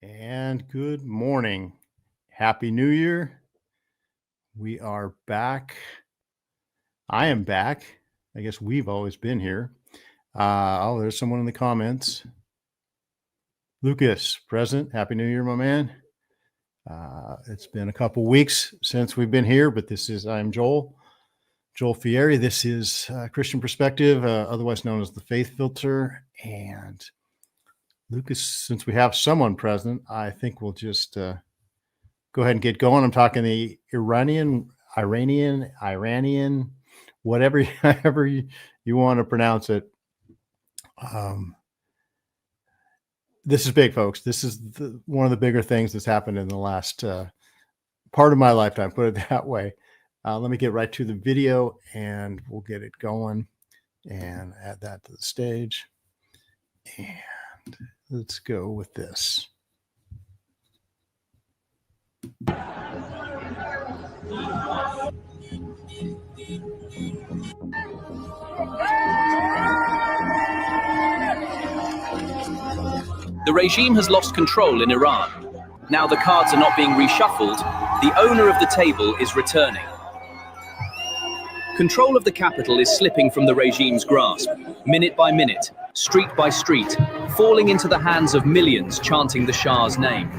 And good morning. Happy New Year. We are back. I am back. I guess we've always been here. There's someone in the comments. Lucas, present. Happy New Year, my man. It's been a couple weeks since we've been here, but I'm Joel Fieri. This is Christian Perspective, otherwise known as the Faith Filter. And Lucas, since we have someone present, I think we'll just go ahead and get going. I'm talking the Iranian, whatever however you want to pronounce it. This is big, folks. This is one of the bigger things that's happened in the last part of my lifetime, put it that way. Let me get right to the video and we'll get it going and add that to the stage. And let's go with this. The regime has lost control in Iran. Now the cards are not being reshuffled, the owner of the table is returning. Control of the capital is slipping from the regime's grasp, minute by minute, street by street, falling into the hands of millions chanting the Shah's name.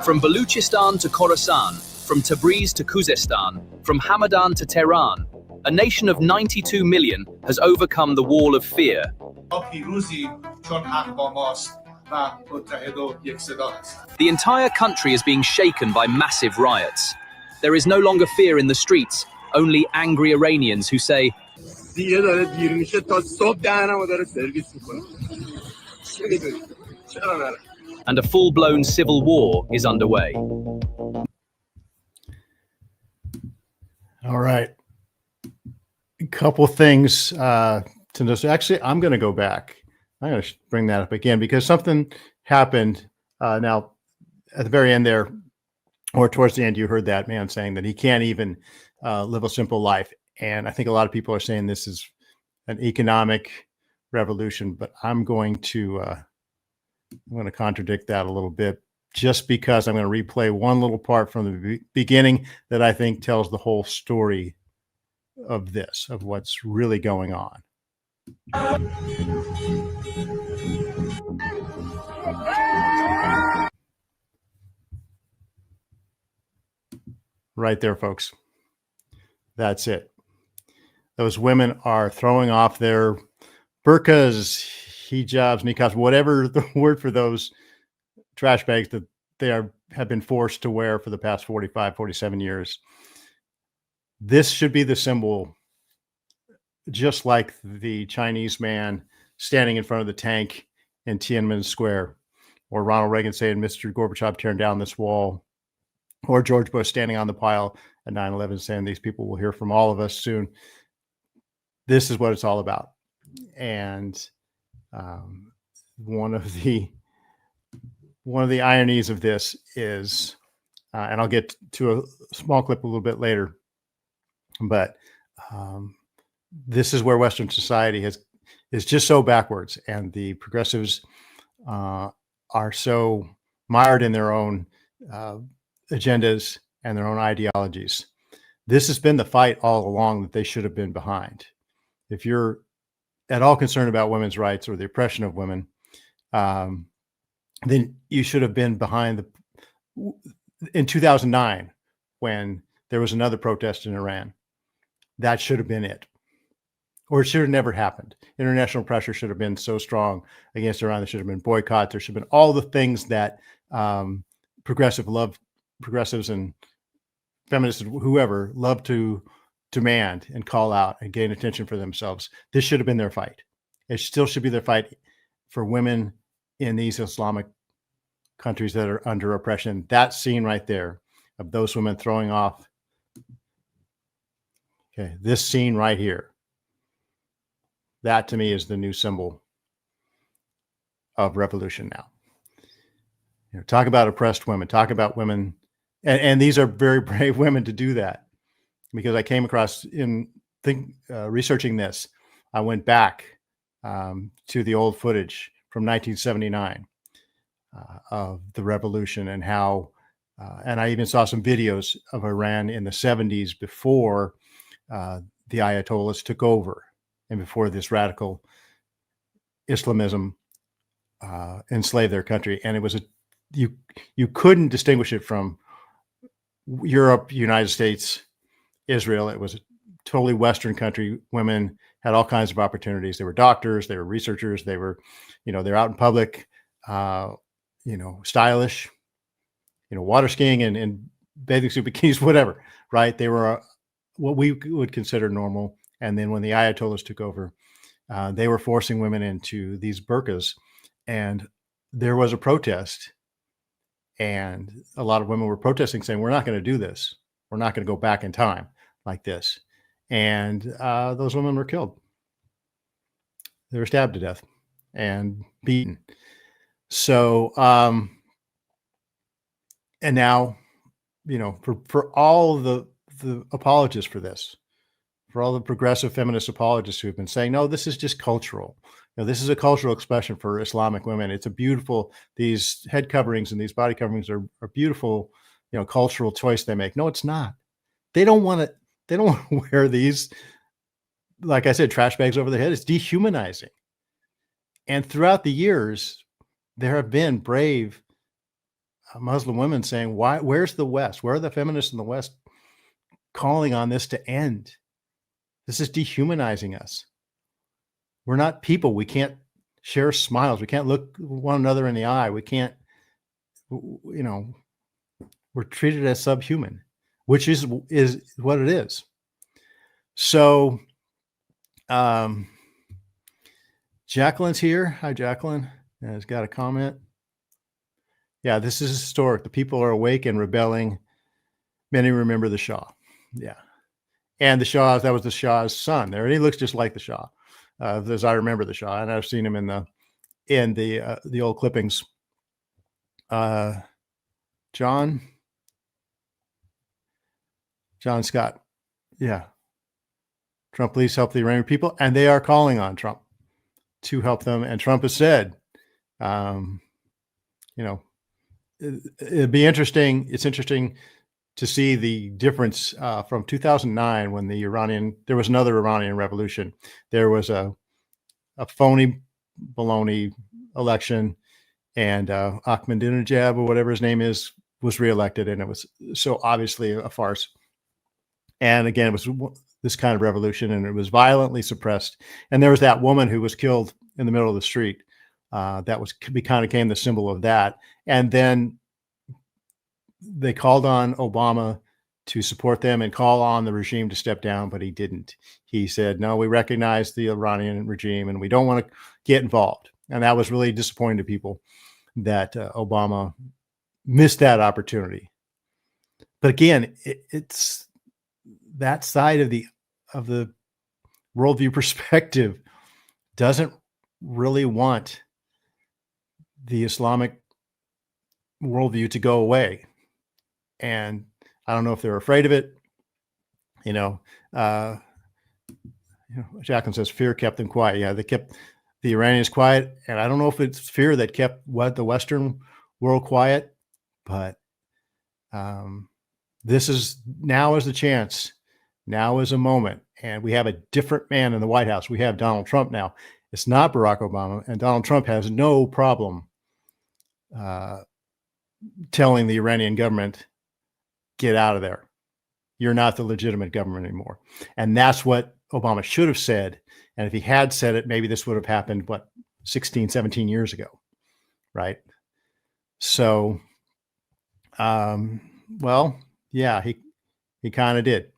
From Baluchistan to Khorasan, from Tabriz to Khuzestan, from Hamadan to Tehran, a nation of 92 million has overcome the wall of fear. The entire country is being shaken by massive riots. There is no longer fear in the streets, only angry Iranians who say, and a full-blown civil war is underway. All right. A couple things to notice. Actually, I'm going to go back. I'm going to bring that up again because something happened now at the very end there, or towards the end, you heard that man saying that he can't even live a simple life. And I think a lot of people are saying this is an economic revolution, but I'm going to contradict that a little bit just because I'm going to replay one little part from the beginning that I think tells the whole story of this, of what's really going on. Right there, folks. That's it. Those women are throwing off their burqas, hijabs, niqabs, whatever the word for those trash bags that they have been forced to wear for the past 45, 47 years. This should be the symbol, just like the Chinese man standing in front of the tank in Tiananmen Square, or Ronald Reagan saying, Mr. Gorbachev, tearing down this wall, or George Bush standing on the pile at 9/11 saying these people will hear from all of us soon. This is what it's all about. And one of the ironies of this is, and I'll get to a small clip a little bit later, but this is where Western society is just so backwards, and the progressives are so mired in their own agendas and their own ideologies. This has been the fight all along that they should have been behind. If you're at all concerned about women's rights or the oppression of women, then you should have been behind in 2009 when there was another protest in Iran. That should have been it. Or it should have never happened. International pressure should have been so strong against Iran. There should have been boycotts. There should have been all the things that progressives and feminists, whoever, love to demand and call out and gain attention for themselves. This should have been their fight. It still should be their fight for women in these Islamic countries that are under oppression. That scene right there of those women throwing off. Okay, this scene right here. That to me is the new symbol of revolution now. Talk about oppressed women, talk about women. And these are very brave women to do that, because I came across researching this, I went back to the old footage from 1979 of the revolution and how, and I even saw some videos of Iran in the 70s before the Ayatollahs took over and before this radical Islamism enslaved their country. And it was you couldn't distinguish it from Europe, United States, Israel. It was a totally Western country. Women had all kinds of opportunities. They were doctors, they were researchers, they were, they're out in public, stylish, water skiing and bathing suit bikinis, whatever, right? They were what we would consider normal. And then when the Ayatollahs took over, they were forcing women into these burqas, and there was a protest. And a lot of women were protesting, saying, we're not going to do this. We're not going to go back in time like this. And those women were killed. They were stabbed to death and beaten. So, and now, for all the apologists for this, for all the progressive feminist apologists who have been saying, no, this is just cultural. This is a cultural expression for Islamic women. It's a beautiful, these head coverings and these body coverings are beautiful, cultural choice they make. No, it's not. They don't want to wear these, like I said, trash bags over their head. It's dehumanizing. And throughout the years, there have been brave Muslim women saying, where's the West? Where are the feminists in the West calling on this to end? This is dehumanizing us. We're not people. We can't share smiles. We can't look one another in the eye. We can't, we're treated as subhuman, which is what it is. So, Jacqueline's here. Hi, Jacqueline. Has got a comment. Yeah, this is historic. The people are awake and rebelling. Many remember the Shah. Yeah. And the Shah, that was the Shah's son there. And he looks just like the Shah. As I remember the Shah, and I've seen him in the old clippings. John Scott, yeah. Trump, please help the Iranian people, and they are calling on Trump to help them. And Trump has said, it'd be interesting. It's interesting to see the difference from 2009 when there was another Iranian revolution. There was a phony baloney election, and Ahmadinejad, or whatever his name is, was reelected, and it was so obviously a farce. And again, it was this kind of revolution, and it was violently suppressed. And there was that woman who was killed in the middle of the street. That became the symbol of that. And then they called on Obama to support them and call on the regime to step down, but he didn't. He said, no, we recognize the Iranian regime and we don't want to get involved. And that was really disappointing to people that Obama missed that opportunity. But again, it's that side of the worldview perspective doesn't really want the Islamic worldview to go away. And I don't know if they're afraid of it. Jacqueline says fear kept them quiet. Yeah, they kept the Iranians quiet. And I don't know if it's fear that kept the Western world quiet, but this is now is the chance. Now is a moment. And we have a different man in the White House. We have Donald Trump now. It's not Barack Obama. And Donald Trump has no problem telling the Iranian government, get out of there. You're not the legitimate government anymore. And that's what Obama should have said. And if he had said it, maybe this would have happened, 16, 17 years ago. Right. So, yeah, he kind of did.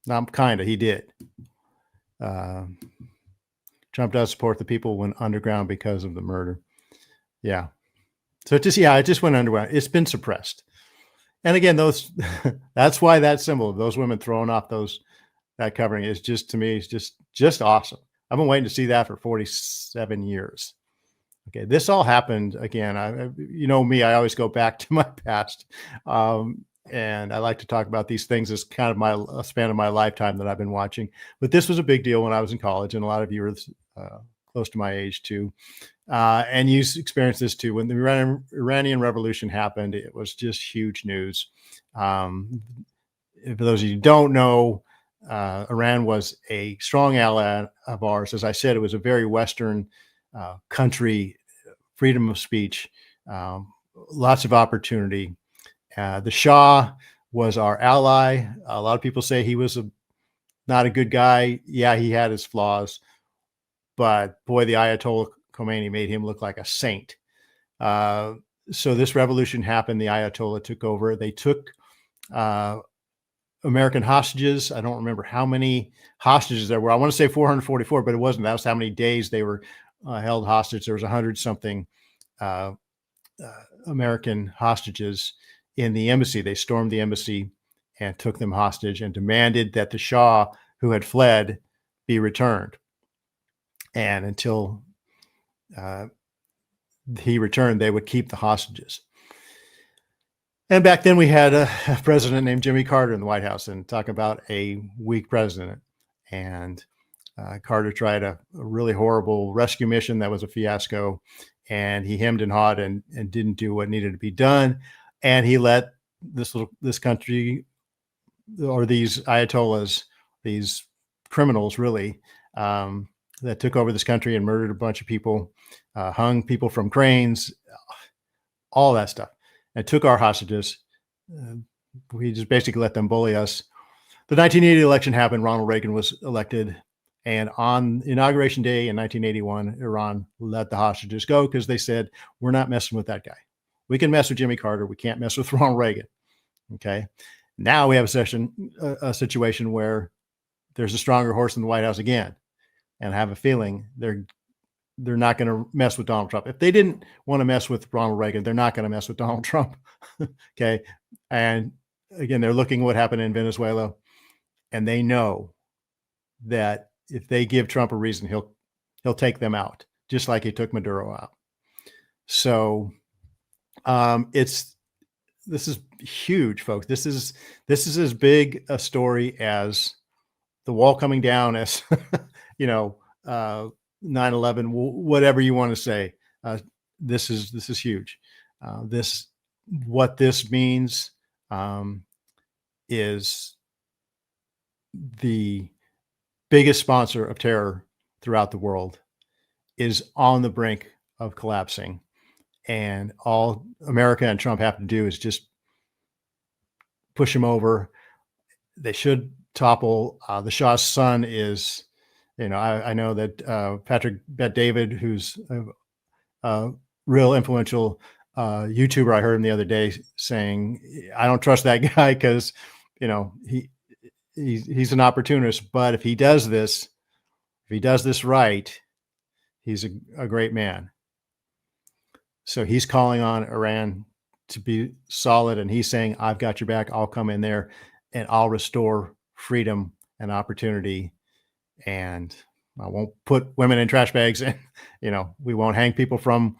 Not kind of, he did. Trump does support the people went underground because of the murder. Yeah. So it just went underground. It's been suppressed. And again, that's why that symbol of those women throwing off that covering is just, to me, is just awesome. I've been waiting to see that for 47 years. Okay. This all happened again. Me, I always go back to my past. And I like to talk about these things as kind of a span of my lifetime that I've been watching. But this was a big deal when I was in college, and a lot of you were close to my age too. And you experienced this too. When the Iranian Revolution happened, it was just huge news. For those of you who don't know, Iran was a strong ally of ours. As I said, it was a very Western country, freedom of speech, lots of opportunity. The Shah was our ally. A lot of people say he was not a good guy. Yeah, he had his flaws, but boy, the Ayatollah Khomeini made him look like a saint. So this revolution happened. The Ayatollah took over. They took American hostages. I don't remember how many hostages there were. I want to say 444, but it wasn't. That was how many days they were held hostage. There was 100-something American hostages in the embassy. They stormed the embassy and took them hostage and demanded that the Shah, who had fled, be returned. And until he returned, they would keep the hostages. And back then we had a president named Jimmy Carter in the White House, and talk about a weak president. And Carter tried a really horrible rescue mission that was a fiasco, and he hemmed and hawed and didn't do what needed to be done. And he let this country, or these Ayatollahs, these criminals really, that took over this country and murdered a bunch of people, hung people from cranes, all that stuff, and took our hostages. We just basically let them bully us. The 1980 election happened. Ronald Reagan was elected. And on Inauguration Day in 1981, Iran let the hostages go because they said, we're not messing with that guy. We can mess with Jimmy Carter. We can't mess with Ronald Reagan. Okay. Now we have a situation where there's a stronger horse in the White House again. And I have a feeling they're not going to mess with Donald Trump. If they didn't want to mess with Ronald Reagan, they're not going to mess with Donald Trump. Okay. And again, they're looking at what happened in Venezuela, and they know that if they give Trump a reason, he'll take them out, just like he took Maduro out. So this is huge, folks. This is as big a story as the wall coming down, as 9/11, whatever you want to say. This is huge. What this means is the biggest sponsor of terror throughout the world is on the brink of collapsing. And all America and Trump have to do is just push him over. They should topple. The Shah's son is, I know that Patrick Bet-David, who's a real influential YouTuber, I heard him the other day saying, I don't trust that guy because, he's an opportunist. But if he does this right, he's a great man. So he's calling on Iran to be solid, and he's saying, I've got your back. I'll come in there and I'll restore freedom and opportunity. And I won't put women in trash bags, and we won't hang people from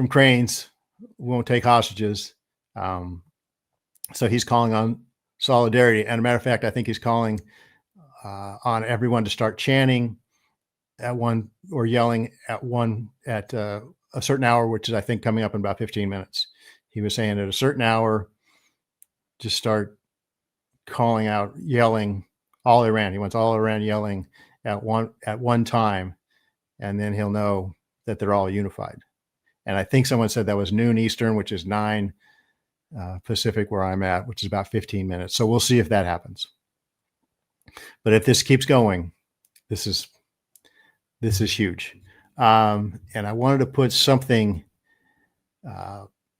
cranes. We won't take hostages. So he's calling on solidarity. And a matter of fact, I think he's calling on everyone to start chanting at one, or yelling at one, at a certain hour, which is, I think, coming up in about 15 minutes. He was saying at a certain hour, just start calling out, yelling, all Iran. He wants all Iran yelling at one time, and then he'll know that they're all unified. And I think someone said that was noon Eastern, which is 9 Pacific, where I'm at, which is about 15 minutes. So we'll see if that happens. But if this keeps going, this is huge. And I wanted to put something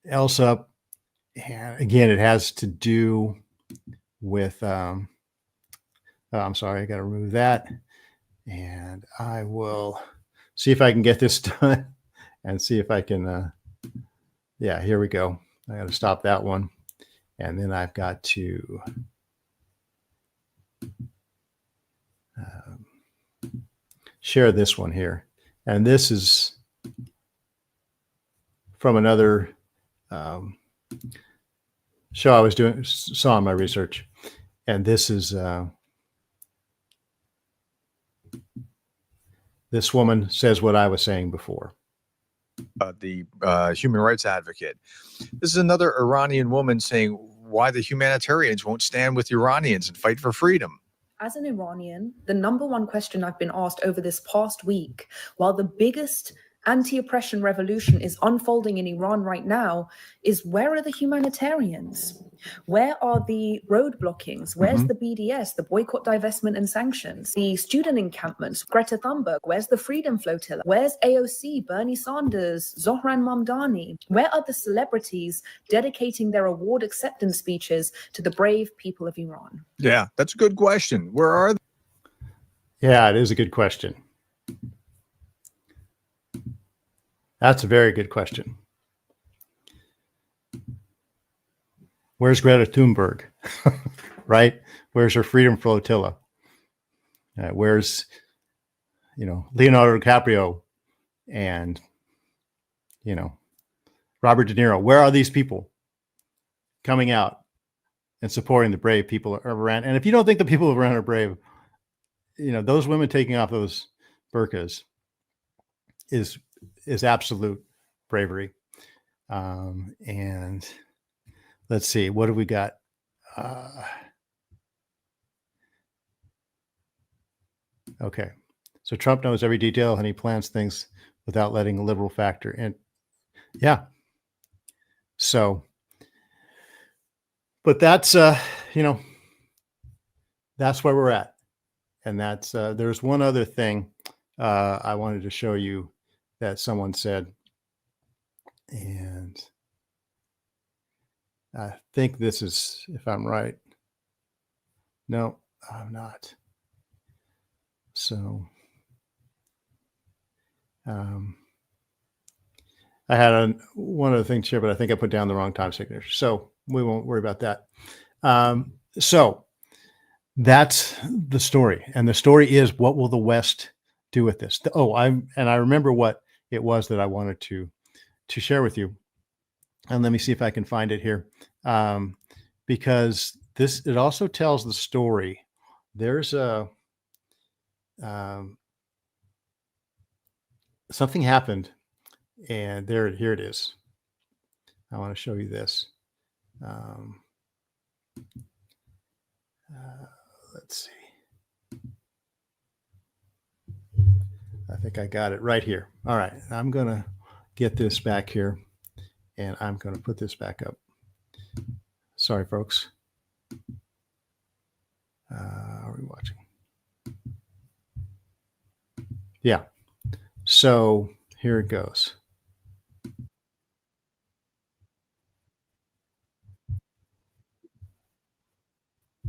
else up. And again, it has to do with, I'm sorry, I got to remove that. And I will see if I can get this done and see if I can, yeah, here we go. I got to stop that one. And then I've got to share this one here. And this is from another show I was saw in my research. And this is this woman says what I was saying before. The human rights advocate. This is another Iranian woman saying why the humanitarians won't stand with Iranians and fight for freedom. As an Iranian, the number one question I've been asked over this past week, while the biggest anti-oppression revolution is unfolding in Iran right now, is where are the humanitarians? Where are the road blockings? Where's the BDS, the boycott, divestment and sanctions? The student encampments, Greta Thunberg? Where's the Freedom Flotilla? Where's AOC, Bernie Sanders, Zohran Mamdani? Where are the celebrities dedicating their award acceptance speeches to the brave people of Iran? Yeah, that's a good question. Where are they? Yeah, it is a good question. That's a very good question. Where's Greta Thunberg? Right? Where's her Freedom Flotilla? Where's, Leonardo DiCaprio and, Robert De Niro? Where are these people coming out and supporting the brave people of Iran? And if you don't think the people of Iran are brave, those women taking off those burqas is absolute bravery. And let's see, what have we got? Okay. So Trump knows every detail and he plans things without letting a liberal factor in. Yeah. So, but that's, that's where we're at. And that's, there's one other thing I wanted to show you that someone said. And I think this is, if I'm right. No, I'm not. So I had one other thing to share, but I think I put down the wrong time signature. So we won't worry about that. So that's the story. And the story is, what will the West do with this? I remember what it was that I wanted to share with you. And let me see if I can find it here. Because it also tells the story. There's something happened, and here it is. I want to show you this. Let's see. I think I got it right here. All right, I'm gonna get this back here, and I'm gonna put this back up. Sorry, folks. Are we watching? Yeah. So here it goes.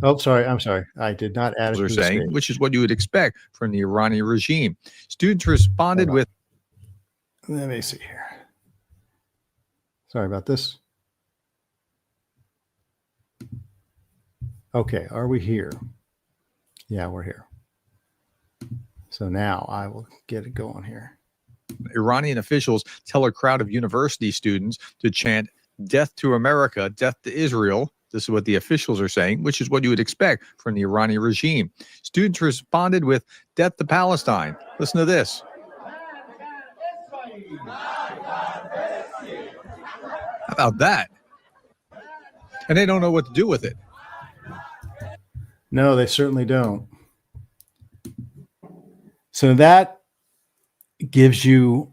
Oh, sorry. I'm sorry. I did not add it to the saying, stage. which is what you would expect from the Iranian regime. Students responded with. Let me see here. Sorry about this. Okay, are we here? Yeah, we're here. So now I will get it going here. Iranian officials tell a crowd of university students to chant "Death to America, Death to Israel." This is what the officials are saying, which is what you would expect from the Iranian regime. Students responded with "Death to Palestine." Listen to this. How about that? And they don't know what to do with it. No, they certainly don't. So that gives you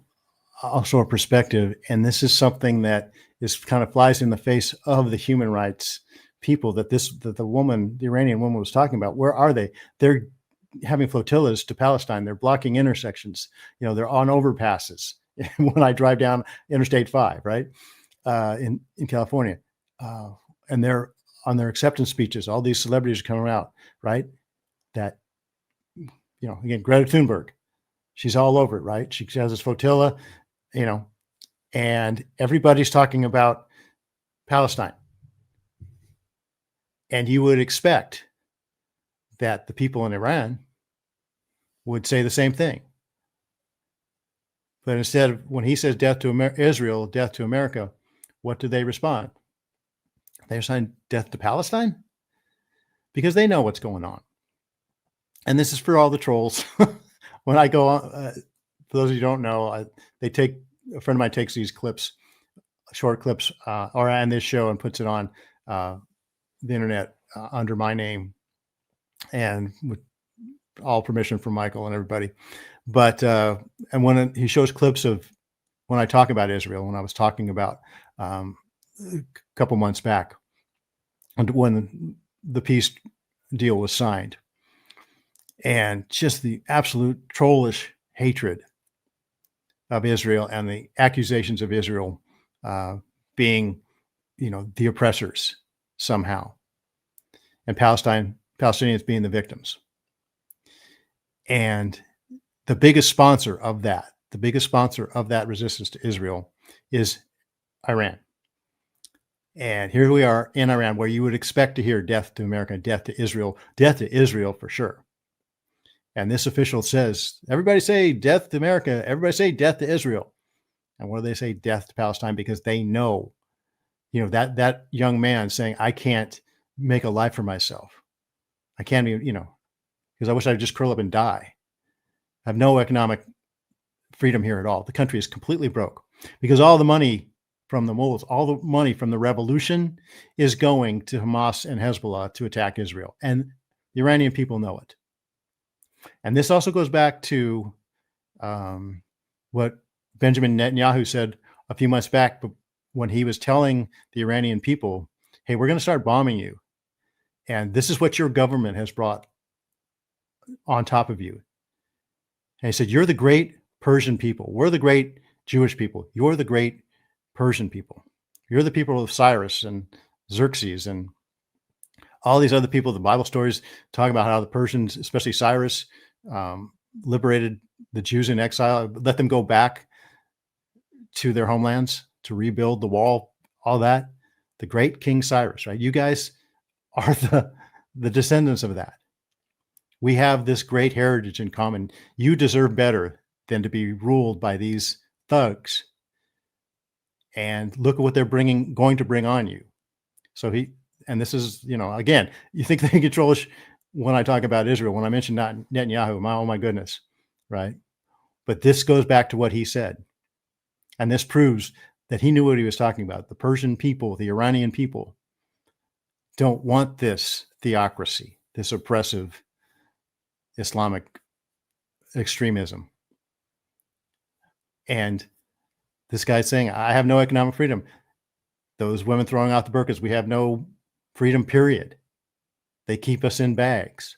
also a perspective. And this is something that is kind of flies in the face of the human rights people that the Iranian woman was talking about. Where are they? They're having flotillas to Palestine. They're blocking intersections. They're on overpasses. When I drive down Interstate 5, right, in California, and they're on their acceptance speeches. All these celebrities are coming out, right? That, again, Greta Thunberg, she's all over it, right? She has this flotilla, and everybody's talking about Palestine. And you would expect that the people in Iran would say the same thing. But instead, when he says death to Israel, death to America, what do they respond? They're saying death to Palestine? Because they know what's going on. And this is for all the trolls when I go on, for those of you who don't know, a friend of mine takes these clips, short clips, or on this show and puts it on the internet under my name and with all permission from Michael and everybody. But, and when he shows clips of when I talk about Israel, when I was talking about a couple months back, and when the peace deal was signed, and just the absolute trollish hatred of Israel and the accusations of Israel being, the oppressors somehow, and Palestinians being the victims. And the biggest sponsor of that resistance to Israel is Iran. And here we are in Iran, where you would expect to hear death to America, death to Israel for sure. And this official says, everybody say death to America, everybody say death to Israel. And what do they say? Death to Palestine, because they know, that young man saying, I can't make a life for myself. I can't even, because I wish I'd just curl up and die. I have no economic freedom here at all. The country is completely broke because all the money from the mullahs, all the money from the revolution is going to Hamas and Hezbollah to attack Israel. And the Iranian people know it. And this also goes back to what Benjamin Netanyahu said a few months back when he was telling the Iranian people, hey, we're going to start bombing you. And this is what your government has brought on top of you. And he said, you're the great Persian people. We're the great Jewish people. You're the great Persian people. You're the people of Cyrus and Xerxes and all these other people. The Bible stories talk about how the Persians, especially Cyrus, liberated the Jews in exile, let them go back to their homelands to rebuild the wall, all that. The great King Cyrus, right? You guys are the descendants of that. We have this great heritage in common. You deserve better than to be ruled by these thugs. And look at what they're going to bring on you. So this is, again, you think they control when I talk about Israel, when I mention Netanyahu, oh my goodness, right? But this goes back to what he said. And this proves that he knew what he was talking about. The Persian people, the Iranian people don't want this theocracy, this oppressive Islamic extremism. And this guy's saying, I have no economic freedom. Those women throwing out the burqas, we have no freedom, period. They keep us in bags.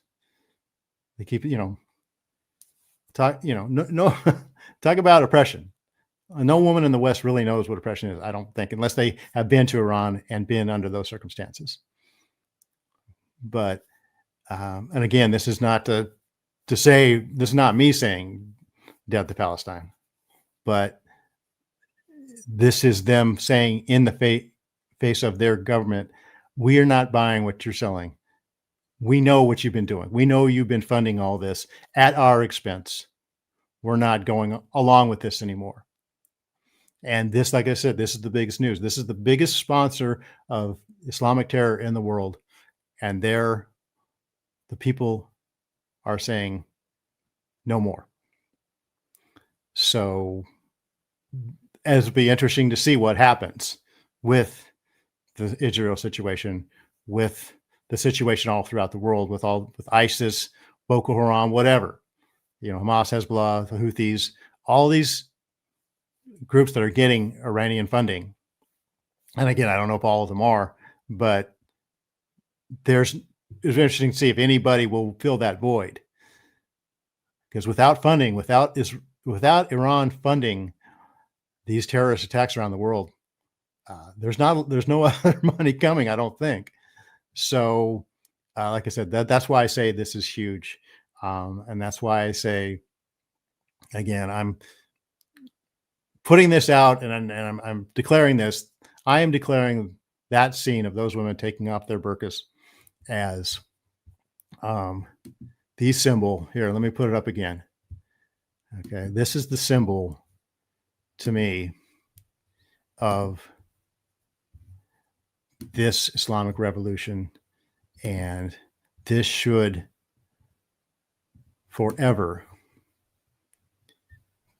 They keep, talk about oppression. No woman in the West really knows what oppression is, I don't think, unless they have been to Iran and been under those circumstances. But, and again, this is not to say, this is not me saying death to Palestine, but this is them saying in the face of their government, we are not buying what you're selling. We know what you've been doing. We know you've been funding all this at our expense. We're not going along with this anymore. And this, like I said, this is the biggest news. This is the biggest sponsor of Islamic terror in the world. And the people are saying no more. So it'll be interesting to see what happens with the Israel situation, with the situation all throughout the world, with ISIS, Boko Haram, whatever, Hamas, Hezbollah, the Houthis, all these groups that are getting Iranian funding. And again, I don't know if all of them are, but it's interesting to see if anybody will fill that void. Because without funding, without Iran funding these terrorist attacks around the world, there's no other money coming, I don't think. So, like I said, that's why I say this is huge. And that's why I say, again, I'm putting this out and I'm declaring this. I am declaring that scene of those women taking off their burqas as the symbol. Here, let me put it up again. Okay, this is the symbol to me of this Islamic Revolution, and this should forever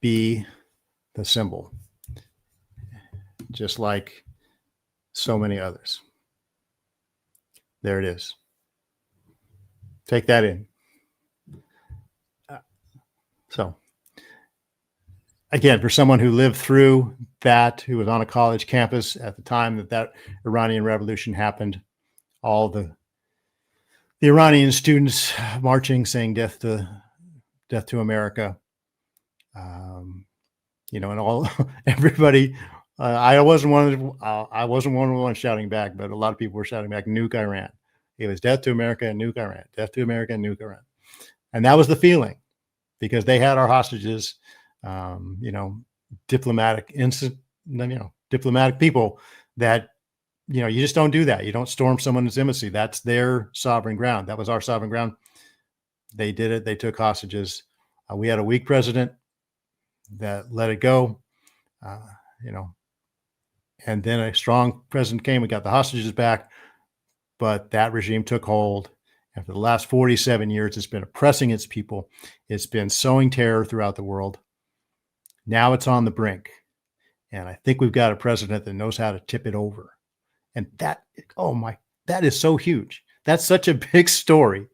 be the symbol, just like so many others. There it is. Take that in. So, again, for someone who lived through that, who was on a college campus at the time that Iranian Revolution happened, all the Iranian students marching, saying "Death to America," and all everybody. I wasn't one of the ones shouting back, but a lot of people were shouting back, "Nuke Iran." It was "Death to America and nuke Iran." Death to America and nuke Iran, and that was the feeling, because they had our hostages. Diplomatic people that, you just don't do that. You don't storm someone's embassy. That's their sovereign ground. That was our sovereign ground. They did it. They took hostages. We had a weak president that let it go, and then a strong president came. We got the hostages back, but that regime took hold. And for the last 47 years, it's been oppressing its people. It's been sowing terror throughout the world. Now it's on the brink. And I think we've got a president that knows how to tip it over. And that is so huge. That's such a big story.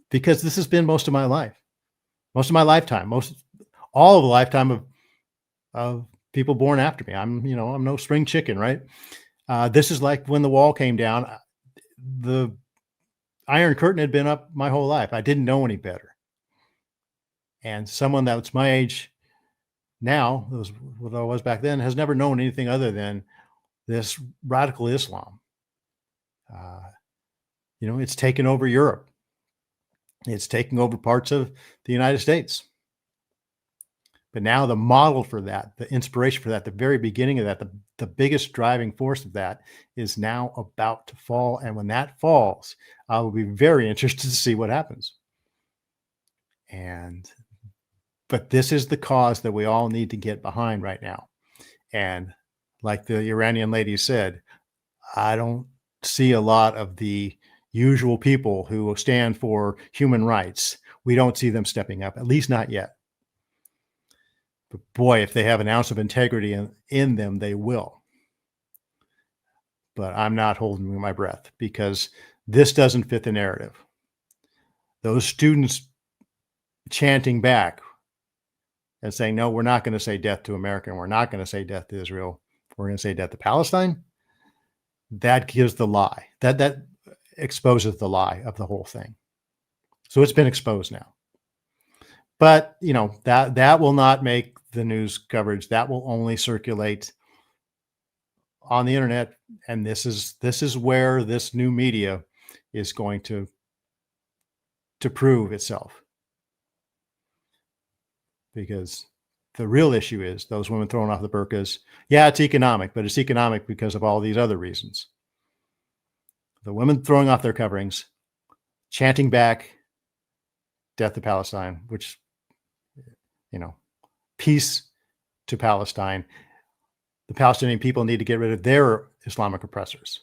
Because this has been most of my life, most of my lifetime, all of the lifetime of people born after me. I'm no spring chicken, right? This is like when the wall came down. The Iron Curtain had been up my whole life. I didn't know any better. And someone that's my age now, what I was back then, has never known anything other than this radical Islam. It's taken over Europe. It's taking over parts of the United States. But now the model for that, the inspiration for that, the very beginning of that, the biggest driving force of that is now about to fall. And when that falls, I will be very interested to see what happens. But this is the cause that we all need to get behind right now. And like the Iranian lady said, I don't see a lot of the usual people who will stand for human rights. We don't see them stepping up, at least not yet. But boy, if they have an ounce of integrity in them, they will. But I'm not holding my breath, because this doesn't fit the narrative. Those students chanting back and saying, no, we're not going to say death to America, and we're not going to say death to Israel. We're going to say death to Palestine. That gives the lie. That exposes the lie of the whole thing. So it's been exposed now. But, that will not make the news coverage. That will only circulate on the internet. And this is where this new media is going to prove itself. Because the real issue is those women throwing off the burqas. Yeah, it's economic, but it's economic because of all these other reasons. The women throwing off their coverings, chanting back, death to Palestine, which, peace to Palestine. The Palestinian people need to get rid of their Islamic oppressors.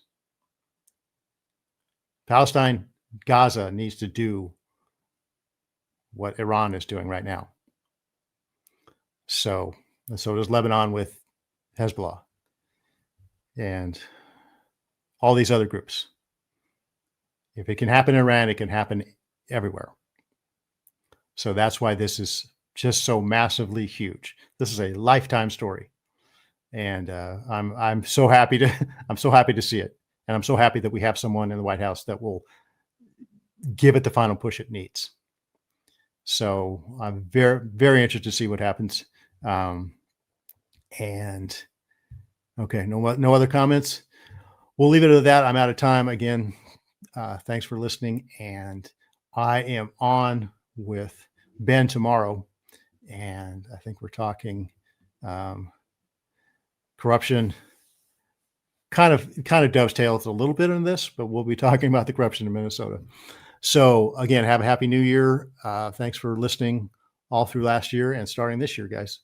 Palestine, Gaza needs to do what Iran is doing right now. So does Lebanon with Hezbollah and all these other groups. If it can happen in Iran, it can happen everywhere. So that's why this is just so massively huge. This is a lifetime story, and I'm so happy to see it, and I'm so happy that we have someone in the White House that will give it the final push it needs. So I'm very, very interested to see what happens. And okay, no other comments. We'll leave it at that. I'm out of time again. Thanks for listening, and I am on with Ben tomorrow, and I think we're talking corruption. Kind of dovetails a little bit in this, but we'll be talking about the corruption in Minnesota. So again, have a happy new year. Thanks for listening all through last year and starting this year, guys.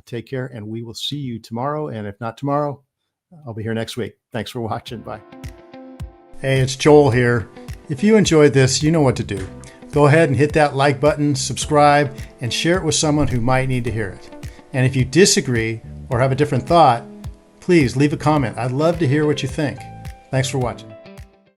Take care, and we will see you tomorrow. And if not tomorrow, I'll be here next week. Thanks for watching. Bye. Hey, it's Joel here. If you enjoyed this, you know what to do. Go ahead and hit that like button, subscribe, and share it with someone who might need to hear it. And if you disagree or have a different thought, please leave a comment. I'd love to hear what you think. Thanks for watching.